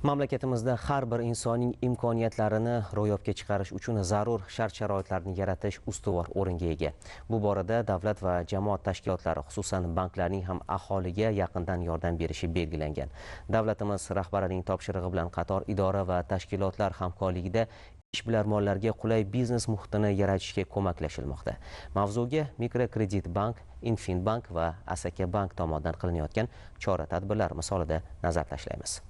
Mamlakatimizda har bir insonning imkoniyatlarini ro'yobga chiqarish uchun zarur shart-sharoitlarni yaratish ustuvor o'ringa ega. Bu borada davlat va jamoat tashkilotlari, xususan banklarning ham aholiga yaqindan yordam berishi belgilangan. Davlatimiz rahbarining topshirig'i bilan qator idora va tashkilotlar hamkorligida ishbilarmonlarga qulay biznes muhitini yaratishga ko'maklashilmoqda. Mavzuga Mikrokredit bank, Infinbank va Asaka bank tomonidan qilinayotgan chora-tadbirlar misolida nazar tashlaymiz.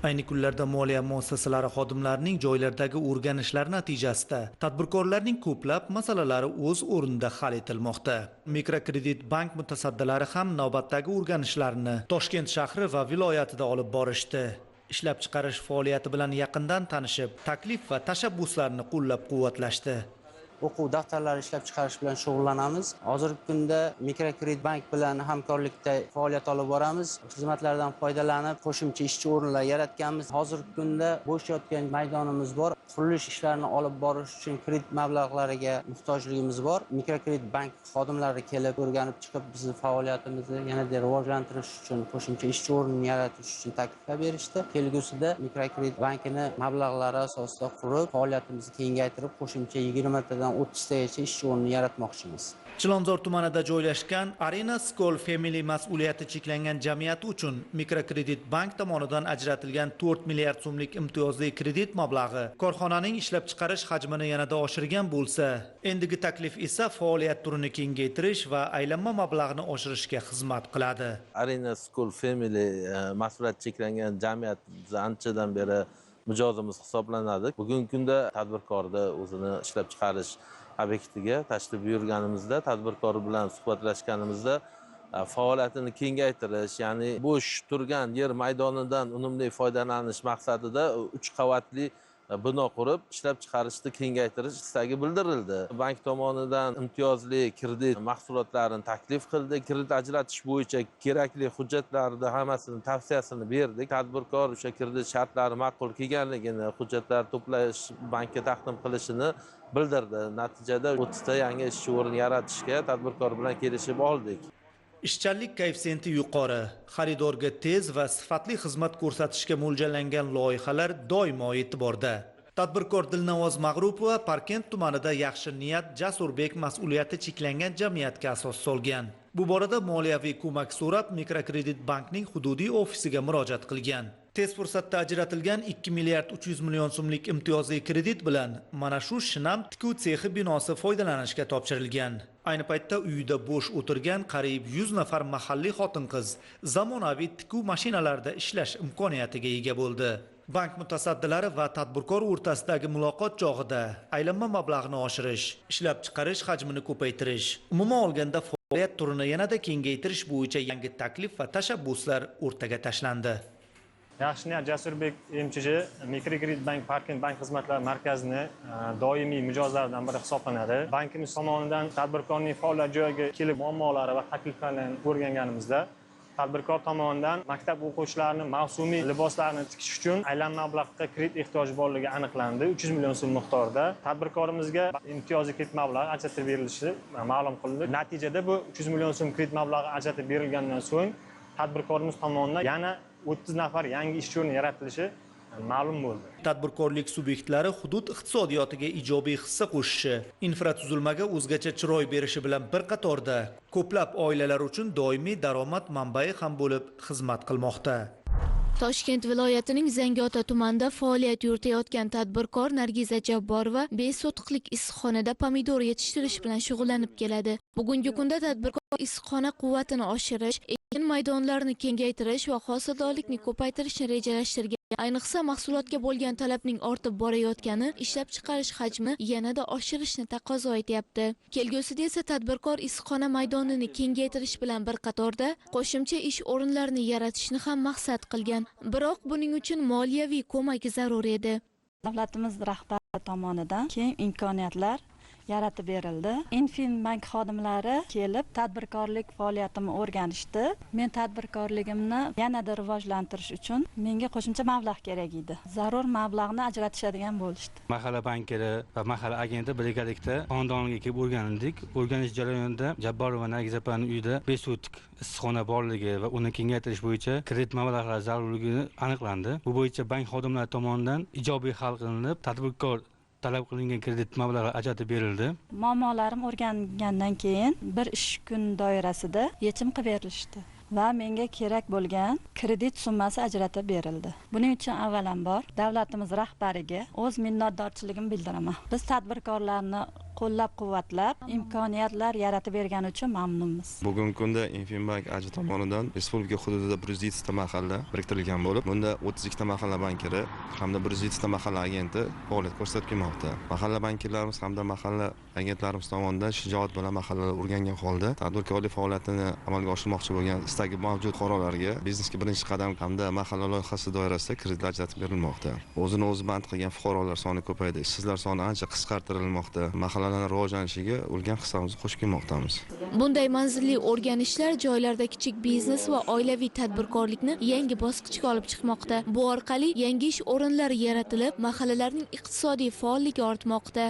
Ayni kunlarda moliya muassasalari xodimlarining joylardagi o'rganishlar natijasida tadbirkorlarning ko'plab masalalari o'z o'rnida hal etilmoqda. Mikrokredit bank mutasaddilari ham navbatdagi o'rganishlarni Toshkent shahri va viloyatida olib borishdi. Ishlab chiqarish faoliyati bilan yaqindan tanishib, taklif va tashabbuslarni qo'llab-quvvatlashdi. O'quv daftarlari ishlab chiqarish bilan shug'ullanamiz. Hozirgi kunda Mikrokredit bank bilan hamkorlikda faoliyat olib boramiz. Xizmatlardan foydalanib, qo'shimcha ishchi o'rinlar yaratganmiz. Hozirgi kunda bo'sh yotgan maydonimiz bor. Qurilish ishlarini olib borish uchun kredit mablag'lariga muhtojligimiz bor. Mikrokredit bank xodimlari kelib, o'rganib chiqib, bizning faoliyatimizni yanada rivojlantirish uchun, qo'shimcha ishchi o'rnini yaratish uchun takliflar berishdi. Kelgusida Mikrokredit bankini mablag'lari asosida qurib, faoliyatimizni kengaytirib, qo'shimcha 20 tadan 30 tagacha ishchi o'rnini yaratmoqchimiz. Chilonzor tumanida joylashgan Arena School Family mas'uliyati cheklangan jamiyati uchun Mikrokredit bank tomonidan ajratilgan 4 milliard so'mlik imtiyozli kredit mablag'i korxonaning ishlab chiqarish hajmini yanada oshirgan bo'lsa, endigi taklif esa faoliyat turini kengaytirish va aylanma mablag'ni oshirishga xizmat qiladi. Arena School Family mas'uliyati cheklangan jamiyat anchadan beri mijozimiz hisoblanadi. Bugungi kunda tadbirkorda o'zini ishlab chiqarish obyektiga tashrif buyurganimizda, tadbirkor bilan suhbatlashganimizda faoliyatini kengaytirish, ya'ni bo'sh turgan yer maydonidan unumli foydalanish maqsadida 3 qavatli bino qurib, ishlab chiqarishni kengaytirish istagi bildirildi. Bank tomonidan imtiyozli kredit mahsulotlarini taklif qildi. Kredit ajratish bo'yicha kerakli hujjatlarni hammasini tavsiyasini berdik. Tadbirkor o'sha kredit shartlari ma'qul kelganligini, hujjatlar to'plash, bankka taqdim qilishini bildirdi. Natijada 30 ta yangi ishchi o'rin yaratishga tadbirkor bilan kelishib oldik. Ishchanlik koeffitsiyenti yuqori, xaridorga tez va sifatli xizmat ko'rsatishga mo'ljallangan loyihalar doimo e'tiborda. Tadbirkor Dilnavoz Mag'rupova Parkent tumanida Yaxshi niyat Jasurbek mas'uliyati cheklangan jamiyatga asos solgan. Bu borada moliyaviy ko'mak so'rab Mikrokredit bankning hududiy ofisiga murojaat qilgan. Tez fursatda ajratilgan 2 milliard 300 million so'mlik imtiyozli kredit bilan mana shu Shinam tikuv sexi binosi foydalanishga topshirilgan. Ayni paytda uyida bo'sh o'tirgan qariyb 100 nafar mahalliy xotin-qiz zamonaviy tikuv mashinalarida ishlash imkoniyatiga ega bo'ldi. Bank mutasaddilari va tadbirkor o'rtasidagi muloqot chog'ida aylanma mablag'ni oshirish, ishlab chiqarish hajmini ko'paytirish, umuman olganda faoliyat turini yanada kengaytirish bo'yicha yangi taklif va tashabbuslar o'rtaga tashlandi. Yaxshi niyat Jasurbek MCJ Mikrokredit bank Parkent bank xizmatlari markazini doimiy mijozlaridan biri hisoblanadi. Bankimiz tomonidan tadbirkorning faoliyat joyiga kelib muammolari va takliflarini o'rganganimizda tadbirkor tomonidan maktab o'quvchilarining mavsumiy liboslarni tikish uchun aylanma mablag'da kredit ehtiyoji borligi aniqlandi. 300 million so'm miqdorida tadbirkorimizga imtiyozli kredit mablag'i ajratib berilishi ma'lum qilindi. Natijada bu 300 million so'm kredit mablag'i ajratib berilgandan so'ng tadbirkorimiz tomonidan yana 30 nafar yangi ishchi o'rni yaratilishi ma'lum bo'ldi. Tadbirkorlik subyektlari hudud iqtisodiyotiga ijobiy hissa qo'shishi, infratuzilmaga o'zgacha chiroy berishi bilan bir qatorda ko'plab oilalar uchun doimiy daromad manbai ham bo'lib xizmat qilmoqda. Toshkent viloyatining Zangiota tumanida faoliyat yuritayotgan tadbirkor Nargiza Jabborova besotliq issiqxonada pomidor yetishtirish bilan shug'ullanib keladi. Bugungi kunda tadbirkor issiqxona quvvatini oshirish, ekin maydonlarini kengaytirish va hosildorlikni ko'paytirishni rejalashtirgan. Ayniqsa mahsulotga bo'lgan talabning ortib borayotgani ishlab chiqarish hajmi yanada oshirishni taqozo etyapti. Kelgusida esa tadbirkor issiqxona maydonini kengaytirish bilan bir qatorda qo'shimcha ish o'rinlarini yaratishni ham maqsad qilgan. Biroq buning uchun moliyaviy ko'mak zarur edi. Davlatimiz rahbari tomonidan keng imkoniyatlar yaratib berildi. Infinbank xodimlari kelib tadbirkorlik faoliyatimni o'rganishdi. Men tadbirkorligimni yanada rivojlantirish uchun menga qo'shimcha mablag' kerak edi. Zarur mablag'ni ajratishadigan bo'lishdi. Mahalla bankiri va mahalla agenti birgalikda xonadoniga kelib o'rgandik. O'rganish jarayonida Jabborova Nargiza opaning uyida 5 sotix issiqxona borligi va uni kengaytirish bo'yicha kredit mablag'lari zarurligi aniqlandi. Bu bo'yicha bank xodimlari tomonidan ijobiy hal qilinib, tadbirkor talab qilingan kredit mablag'lari ajratib berildi. Muammolarim o'rgangandan keyin bir ish kun doirasida yechim qilib berilishdi va menga kerak bo'lgan kredit summasi ajratib berildi. Buning uchun avvalambor davlatimiz rahbariga o'z minnatdorchiligimni bildiraman. Biz tadbirkorlarni qo'llab-quvvatlab, imkoniyatlar yaratib bergani uchun mamnunmiz. Bugungi kunda Infinbank AJ tomonidan respublika hududida 107 ta mahalla biriktirilgan bo'lib, bunda 32 ta mahalla bankiri hamda 107 ta mahalla agenti faoliyat ko'rsatib kelmoqda. Mahalla bankirlarimiz hamda mahalla agentlarimiz tomonidan shijoat bilan mahallalar o'rgangan holda tadbirkorlik faoliyatini amalga oshirmoqchi bo'lgan istagi mavjud fuqarolarga biznesga birinchi qadam hamda mahalla loyihasi doirasida kredit ajratib berilmoqda. O'zini o'zi band qilgan fuqarolar soni ko'paydi, ishsizlar soni ancha qisqartirilmoqda. Mahallalarning rivojlanishiga ulkan hissamizni qo'shib kelmoqdamiz. Bunday manzilli o'rganishlar joylarda kichik biznes va oilaviy tadbirkorlikni yangi bosqichga olib chiqmoqda. Bu orqali yangi ish o'rinlari yaratilib, mahallalarning iqtisodiy faolligi ortmoqda.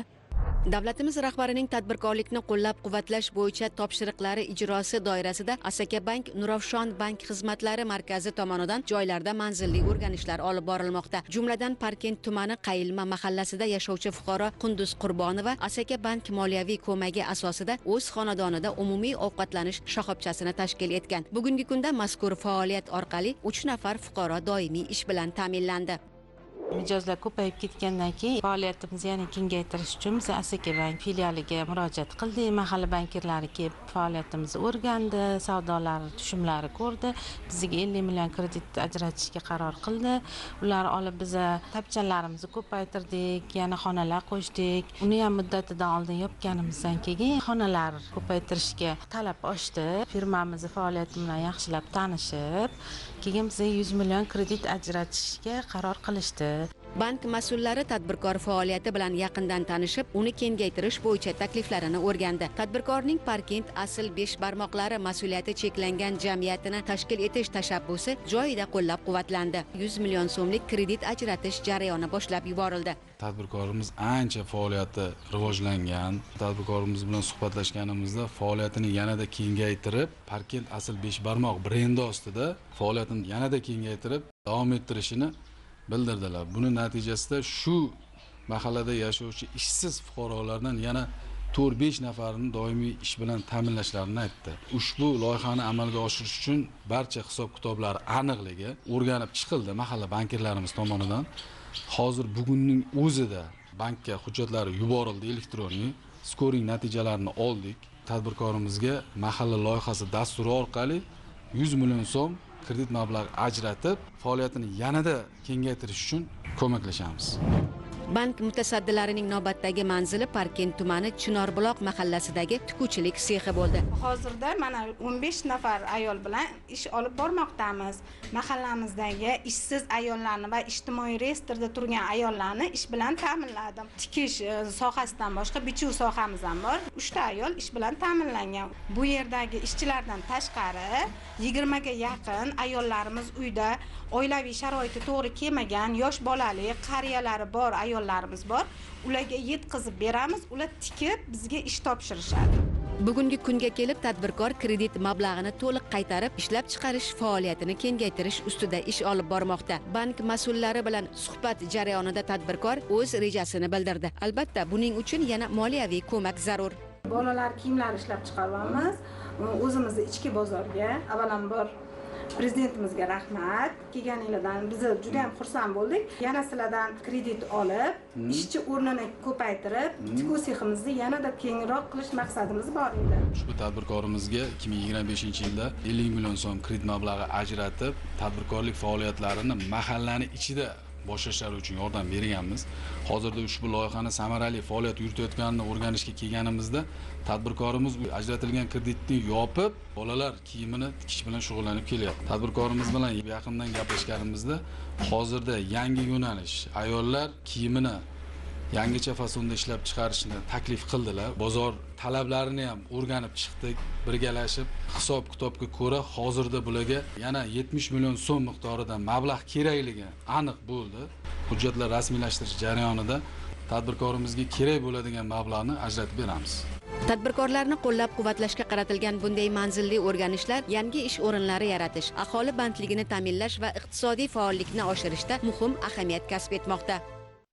Davlatimiz rahbarining tadbirkorlikni qo'llab-quvvatlash bo'yicha topshiriqlari ijrosi doirasida Asaka Bank Nurafshon bank xizmatlari markazi tomonidan joylarda manzilli o'rganishlar olib borilmoqda. Jumladan Parkent tumani Qayilma mahallasida yashovchi fuqaro Qunduz Qurbonova Asaka Bank moliyaviy ko'magi asosida o'z xonadonida umumiy ovqatlanish shoxobchasini tashkil etgan. Bugungi kunda mazkur faoliyat orqali 3 nafar fuqaro doimiy ish bilan ta'minlandi. Mijozlar ko'payib ketgandan keyin faoliyatimizni yana kengaytirish uchun biz Asaka Bank filialiga murojaat qildik. Mahalla bankirlari kelib faoliyatimizni o'rgandi, savdolar, tushumlari ko'rdi. Bizga 50 million kredit ajratishga qaror qildi. Ular olib biz tapchanlarimizni ko'paytirdik, yana xonalar qo'shdik. Uni ham muddatidan oldin yopganimizdan keyin xonalar ko'paytirishga talab oshdi. Firmamizni faoliyati bilan yaxshilab tanishib, keyin bizga 100 million kredit ajratishga qaror qilishdi. Bank mas'ullari tadbirkor faoliyati bilan yaqindan tanishib, uni kengaytirish bo'yicha takliflarini o'rgandi. Tadbirkorning Parkent asl 5 barmoqlari mas'uliyati cheklangan jamiyatini tashkil etish tashabbusi joyida qo'llab-quvvatlandi. 100 million so'mlik kredit ajratish jarayoni boshlab yuborildi. Tadbirkorimiz ancha faoliyati rivojlangan. Tadbirkorimiz bilan suhbatlashganimizda faoliyatini yanada kengaytirib, Parkent asl 5 barmoq brendi ostida faoliyatini yanada kengaytirib davom ettirishini bildirdilar. Buning natijasida shu mahallada yashovchi ishsiz fuqarolardan yana 4-5 nafarini doimiy ish bilan ta'minlashlarini aytdi. Ushbu loyihani amalga oshirish uchun barcha hisob-kitoblar aniqligi o'rganib chiqildi mahalla bankirlarimiz tomonidan. Hozir bugunning o'zida bankka hujjatlari yuborildi elektronik, skoring natijalarini oldik. Tadbirkorimizga mahalla loyihasi dasturi orqali 100 million so'm kredit mablag'i ajratib, faoliyatini yanada kengaytirish uchun ko'maklashamiz. Bank mutasaddilarining navbatdagi manzili Parkent tumani Chinorbuloq mahallasidagi tikuvchilik sexi bo'ldi. Hozirda mana 15 nafar ayol bilan ish olib bormoqdamiz. Mahallamizdagi ishsiz ayollarni va ijtimoiy reyestrda turgan ayollarni ish bilan ta'minladim. Tikish sohasidan boshqa bichuv sohamiz ham bor. 3 ta ayol ish bilan ta'minlangan. Bu yerdagi ishchilardan tashqari 20 ga yaqin ayollarimiz uyda oilaviy sharoiti to'g'ri kelmagan, yosh bolali, qariyalari bor ayollarimiz bor. Ularga yetkazib beramiz, ular tikib bizga ish topshirishadi. Bugungi kunga kelib tadbirkor kredit mablag'ini to'liq qaytarib, ishlab chiqarish faoliyatini kengaytirish ustida ish olib bormoqda. Bank mas'ullari bilan suhbat jarayonida tadbirkor o'z rejasini bildirdi. Albatta, buning uchun yana moliyaviy ko'mak zarur. Bolalar kiyimlar ishlab chiqaryapmiz. O'zimizning ichki bozorga avvalambor Prezidentimizga rahmat. Kelganingizdan biz juda ham xursand bo'ldik. Yana sizlardan kredit olib, ishchi o'rnini ko'paytirib, tikuv seximizni yanada kengroq qilish maqsadimiz bor edi. Ushbu tadbirkorimizga 2025-yilda 50 million so'm kredit mablag'i ajratib, tadbirkorlik faoliyatlarini mahallaning ichida boshlashlari uchun yordam berganmiz. Hozirda ushbu loyihani samarali faoliyat yuritayotganini o'rganishga kelganimizda tadbirkorimiz ajratilgan kreditni yopib, bolalar kiyimini tikish bilan shug'ullanib kelyapti. Tadbirkorimiz bilan yaqindan gaplashganimizda hozirda yangi yo'nalish ayollar kiyimini yangicha fasonda ishlab chiqarishni taklif qildilar. Bozor talablarini ham o'rganib chiqdik, birgalashib hisob kitobga ko'ra hozirda bularga yana 70 million so'm miqdorida mablag' kerakligi aniq bo'ldi. Hujjatlar rasmiylashtirish jarayonida tadbirkorimizga kerak bo'ladigan mablag'ni ajratib beramiz. Tadbirkorlarni qo'llab-quvvatlashga qaratilgan bunday manzilli o'rganishlar yangi ish o'rinlari yaratish, aholi bandligini ta'minlash va iqtisodiy faollikni oshirishda muhim ahamiyat kasb etmoqda.